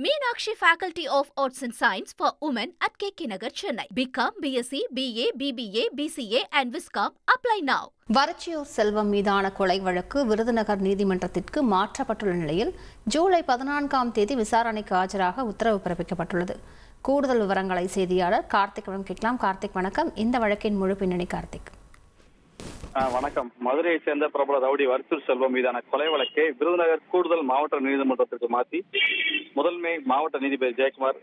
Meenakshi Faculty of Arts and Science for Women at KK Nagar, Chennai. Become BSc, BA, BBA, BCA and Viscom. Apply now. வரச்சியூர் செல்வம் மீதான கொலை வழக்கு விருதுநகர் நீதிமன்றத்திற்கு மாற்றப்பட்டுள்ள நிலையில் ஜூலை 14ஆம் தேதி விசாரணைக்கு ஆஜராக உத்தரவு பிறப்பிக்கப்பட்டுள்ளது. கூடுதல் விவரங்களை செய்தியாளர் கார்த்திக் கேட்கலாம். கார்த்திக் வணக்கம். இந்த வழக்கின் முழு பின்னணி கார்த்திக். வணக்கம். மதுரையை சேர்ந்த பிரபல ரவுடி வரச்சியூர் செல்வம் மீதான கொலை வழக்கை விருதுநகர் கூடுதல் மாவட்ட நீதிமன்றத்திற்கு மாற்றி முதன்மை மாவட்ட நீதிபதி ஜெயக்குமார்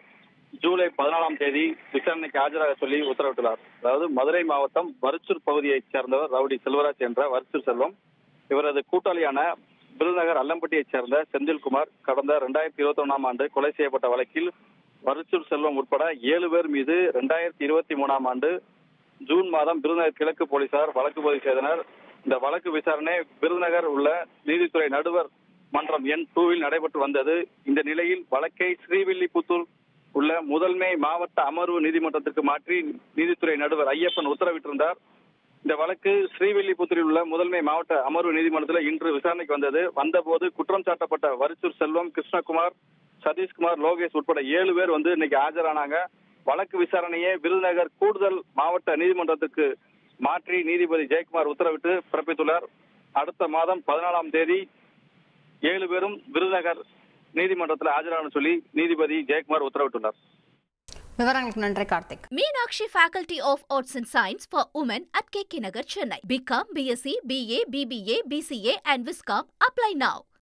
ஜூலை 14ஆம் தேதி விசாரணைக்கு ஆஜராக சொல்லி உத்தரவிட்டுள்ளார். அதாவது மதுரை மாவட்டம் வரச்சூர் பகுதியைச் சேர்ந்தவர் ரவுடி செல்வராஜ் என்ற வரச்சூர் செல்வம். இவரது கூட்டாளியான விருதுநகர் அல்லம்பட்டியைச் சேர்ந்த செந்தில்குமார் கடந்த 2021ஆம் ஆண்டு கொலை செய்யப்பட்ட வழக்கில் வரச்சூர் செல்வம் உட்பட 7 பேர் மீது 2023ஆம் ஆண்டு ஜூன் மாதம் விருதுநகர் கிழக்கு போலீசார் வழக்கு பதிவு செய்தனர். இந்த வழக்கு விசாரணை விருதுநகர் உள்ள நீதித்துறை நடுவர் மன்றம் எண் 2ல் நடைபெற்று வந்தது. இந்த நிலையில் வழக்கை ஸ்ரீவில்லிபுத்தூர் உள்ள முதன்மை மாவட்ட அமர்வு நீதிமன்றத்திற்கு மாற்றி நீதித்துறை நடுவர் ஐயப்பன் உத்தரவிட்டிருந்தார். இந்த வழக்கு ஸ்ரீவில்லிபுத்தூரில் உள்ள முதன்மை மாவட்ட அமர்வு நீதிமன்றத்தில் இன்று விசாரணைக்கு வந்தபோது குற்றம் சாட்டப்பட்ட வரச்சூர் செல்வம், கிருஷ்ணகுமார், சதீஷ்குமார், லோகேஷ் உட்பட 7 பேர் இன்னைக்கு ஆஜரானாங்க. வழக்கு விசாரணையை விருதுநகர் கூடுதல் மாவட்ட நீதிமன்றத்துக்கு மாற்றி நீதிபதி ஜெயக்குமார் உத்தரவிட்டு பிறப்பித்துள்ளார். அடுத்த மாதம் 14ஆம் தேதி 7 பேரும் விருதுநகர் நீதிமன்றத்தில் ஆஜரான சொல்லி நீதிபதி ஜெயக்குமார் உத்தரவிட்டுள்ளார். விவரங்களுக்கு நன்றி Karthik. Meenakshi Faculty of Arts and Science for Women at KK Nagar, Chennai. Become BSc, BA, BBA, BCA and Viscom. Apply now.